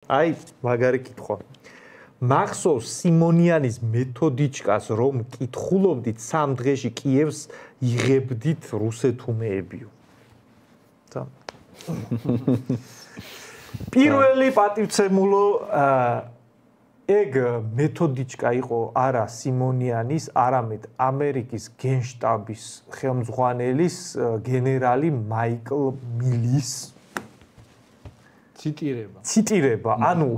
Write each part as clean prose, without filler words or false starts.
აი, მაგარი კითხვა. მახსოვს სიმონიანის მეთოდიჩკას რომ კითხულობდით 3 დღეში კიევს იღებდით რუსეთუმეებიო. პირველი პატივცემულო ეგ მეთოდიჩკა იყო არა სიმონიანის, არამედ ამერიკის გენშტაბის ხელმძღვანელის გენერალი მაიკლ მილის ციტირება. ანუ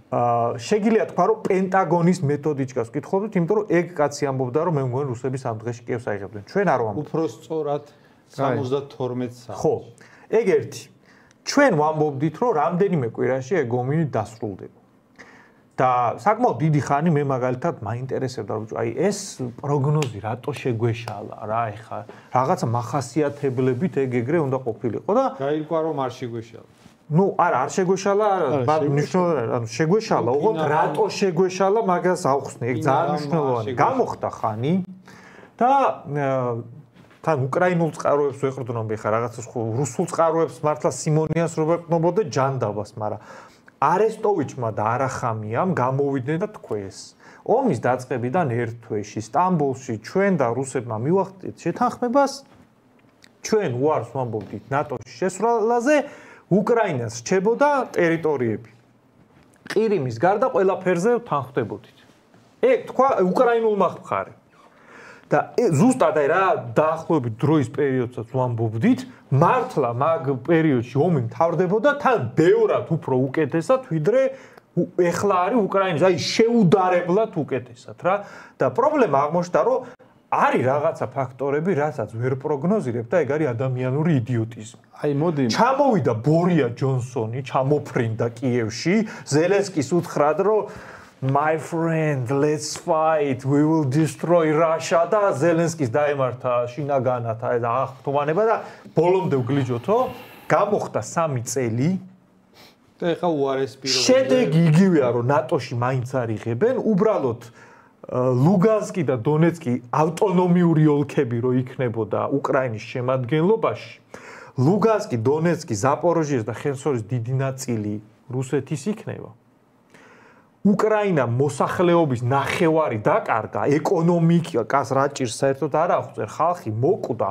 შეგიძლია თქვა რომ პენტაგონის მეთოდიჩკას ვკითხულობთ, იმიტომ რომ ეგ კაცი ამბობდა რომ მე მგონი რუსები 3 დღეში კიევს აიღებდნენ. ჩვენ არ ვამბობთ. უფრო სწორად 72 საათი. ხო. ეგ ერთი. ჩვენ ვამბობდით რომ რამდენიმე კვირაში ეგ ომი დასრულდება. და საკმაოდ დიდი ხანი მე მაგალითად მაინტერესებდა რომ აი ეს პროგნოზი რატო შეგვეშალა რა ეხა რაღაცა მახასიათებლებით ეგ-ეგრე უნდა ყოფილიყო და გაირკვა რომ არ შეგვეშალა. ნუ არა არ შეგვეშალა მნიშვნელოვანი ანუ შეგვეშალა უყურთ რატო შეგვეშალა მაგას ავხსნე ეგ ძალიან მნიშვნელოვანი გამოხდა ხანი და თან უკრაინულ წყაროებს ვეყრდნო მე ხა რაღაცას რუსულ წყაროებს მართლა სიმონიანს რო ვეყნობოდე ჯანდაბას მაგრამ არესტოვიჩმა და არახამიამ გამოვიდნენ და თქვეს ომის დაწყებიდან ერთ თვეში სტამბოლში ჩვენ და რუსებმა მივახდით შეთანხმებას ჩვენ უარს ვამბობდით ნატოში შესვლაზე უკრაინას რჩებოდა ტერიტორიები. ყირიმის გარდა ყველაფერზე თანხმდებოდით. ეგ თქვა უკრაინულმა მხარემ. და ზუსტად აი რა დაახლოებით დროის პერიოდსაც ვამბობდით, მართლა მაგ პერიოდში ომი მთავრდებოდა თან ბევრად უფრო უკეთესად, ვიდრე ეხლა არის უკრაინის, აი შეუდარებლად უკეთესად რა. და პრობლემა აღმოჩნდა, რომ არის რაღაცა ფაქტორები, რასაც ვერ პროგნოზირებ და ეგ არის ადამიანური იდიოტიზმი. აი მოდი ჩამოვიდა ბორია ჯონსონი, ჩამოფრინდა კიევში, ზელენსკის უთხრად, რომ my friend, let's fight, we will destroy Russia და ზელენსკის დაემართა შინაგანად აი და აღთქმანება და ბოლომდე ვგლიჯოთო, გამოხდა 3 წელი და ეხა უარეს პირობები. შედეგი იგივეა, რომ ნატოში მაინც არ იღებენ, უბრალოდ ლუგანსკი და დონეცკი ავტონომიური ოლქები რო იქნებოდა უკრაინის შემადგენლობაში. ლუგანსკი, დონეცკი, ზაპოროჟიეს და ხერსონის დიდი ნაწილი რუსეთის იქნება. უკრაინამ მოსახლეობის ნახევარი დაკარგა, ეკონომიკას რაჭირს საერთოდ არ აღწერ, ხალხი მოკვდა,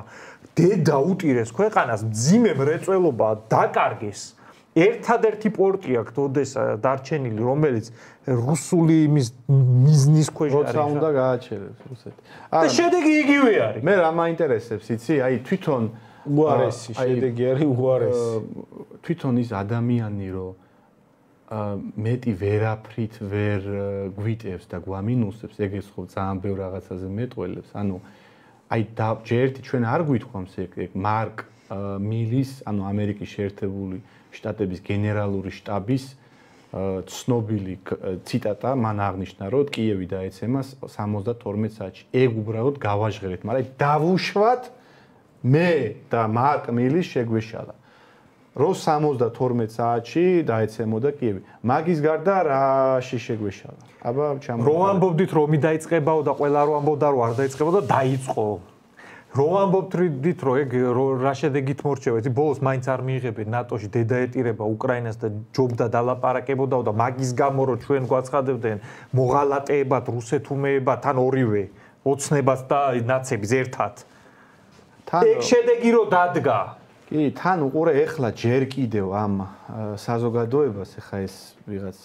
დედა უტირეს ქვეყანას, მძიმე მრეწველობა დაკარგეს. ერთადერთი პორტი აქვს ოდესა დარჩენილი, რომელიც რუსული მიზნის ქვეშ არის. როცა უნდა გააჩერებს რუსეთი. და შედეგი იგივე არის. მე რა მაინტერესებს, იცი? აი თვითონ უარესი შედეგი არის უარესი. თვითონ ის ადამიანი რო მეტი ვერაფრით ვერ გვიტევს და გვამინუსებს, ეგეც ხო ძალიან ბევრ რაღაცაზე მეტყველებს. ანუ აი ჯერტი ჩვენ არ გვითქვამს ეგ მარკ მილის, ანუ ამერიკის შეერთებული შტატების გენერალური შტაბის ცნობილი ციტატა მან აღნიშნა, რომ კიევი დაეცემა 72 საათში. ეგ უბრალოდ გავაჟღერეთ, მაგრამ დავუშვათ მე და მარკ მილის შეგვეშალა. რო 72 საათში დაეცემოდა კიევი. მაგის გარდა რაში შეგვეშალა? აბა ჩამო. რო ამბობდით რომ ომი დაიწყებაო და ყველა რო ამბობდა რომ არ დაიწყებოდა, დაიწყო. რო ამბობდით რომ ეგ რა შედეგით მორჩება, იცი ბოლოს მაინც არ მიიღებენ ნატოში დედაეტირება უკრაინას და ჯობდა დალაპარაკებოდაო და მაგის გამო რომ ჩვენ გვაცხადებდნენ მოღალატეებად, რუსეთუმეებად, თან ორივე ოცნებას და ნაცებს ერთად. ეგ შედეგი რო დადგა. კი, თან უყურე ეხლა ჯერ კიდევ ამ საზოგადოებას ეხა ეს ვიღაც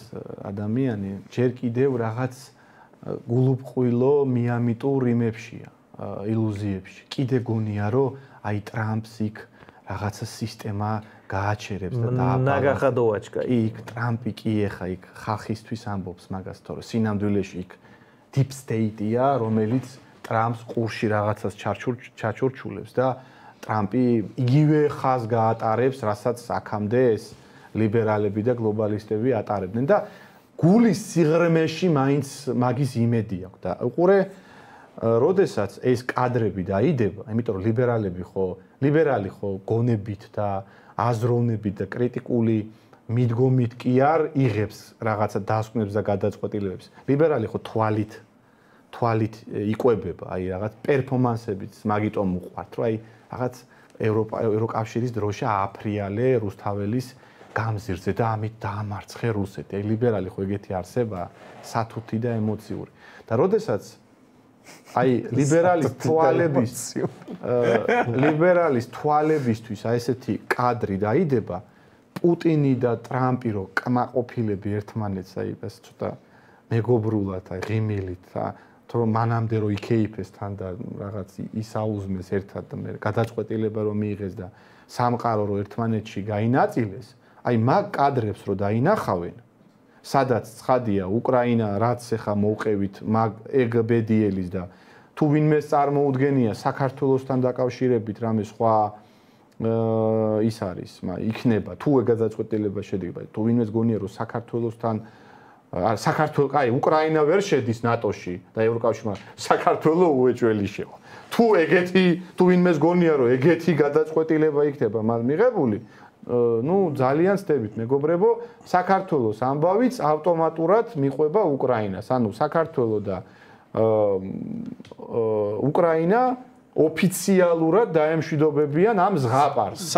ადამიანი ჯერ კიდევ რაღაც გულუბყვილო მიამიტულ რიმებშია. ილუზიებში. კიდე გონია რომ აი ტრამპს იქ რაღაცა სისტემა გააჩერებს და ნაგახადოვაჩკა. იქ ტრამპი კი ეხა იქ ხალხისთვის ამბობს მაგას, თორე სინამდვილეში იქ deep state-ია, რომელიც ტრამპს ყურში რაღაცას ჩაჩურჩულებს და ტრამპი იგივე ხაზს გაატარებს, რასაც აქამდე ეს ლიბერალები და გლობალისტები ატარებდნენ და გულის სიღრმეში მაინც მაგის იმედი აქვს და უყურე როდესაც ეს კადრები დაიდება, იმიტომ რომ ლიბერალი ხო გონებით და აზროვნებით და კრიტიკული მიდგომით კი არ იღებს რაღაცა დასკვნებს და გადაწყვეტილებებს. ლიბერალი ხო თვალით იკვებება, აი რაღაც პერფორმანსებით, მაგიტომ უყვართ, რომ აი რაღაც ევროკავშირის დროშა ააფრიალე რუსთაველის გამზირზე და ამით დაამარცხე რუსეთი. აი ლიბერალი ხო ეგეთი არსება, სათუთი და ემოციური. და როდესაც აი ლიბერალის თვალებისთვის აი ესეთი კადრი დაიდება, პუტინი და ტრამპი რო კმაყოფილები ერთმანეთს აი ეს ცოტა მეგობრულად აი ღიმილით რომ მანამდე რო იქეიფეს თან და რაღაც ისაუზმეს ერთად და მე გადაწყვეტილება რომ მიიღეს და სამყარო რო ერთმანეთში გაინაწილეს, აი მაგ კადრებს რო დაინახავენ, სადაც ცხადია უკრაინა რაც ახლა მოვყევით მაგ ეგბედიელის და თუ ვინმეს წარმოუდგენია საქართველოსთან დაკავშირებით რამე სხვა ის არის, იქნება თუ ეგ გადაწყვეტილება შედგება, თუ ვინმეს გონია რომ საქართველოსთან აი უკრაინა ვერ შედის ნატოში და ევროკავშირში, საქართველო უეჭველი შევა. თუ ვინმეს გონია რომ ეგეთი გადაწყვეტილება იქნება მან მიღებული, ძალიან ვწდებით მეგობრებო, საქართველოს ამბავიც ავტომატურად მიყვება უკრაინას. ანუ საქართველო და უკრაინა ოფიციალურად დაემშვიდობებიან ამ ზღაპარს.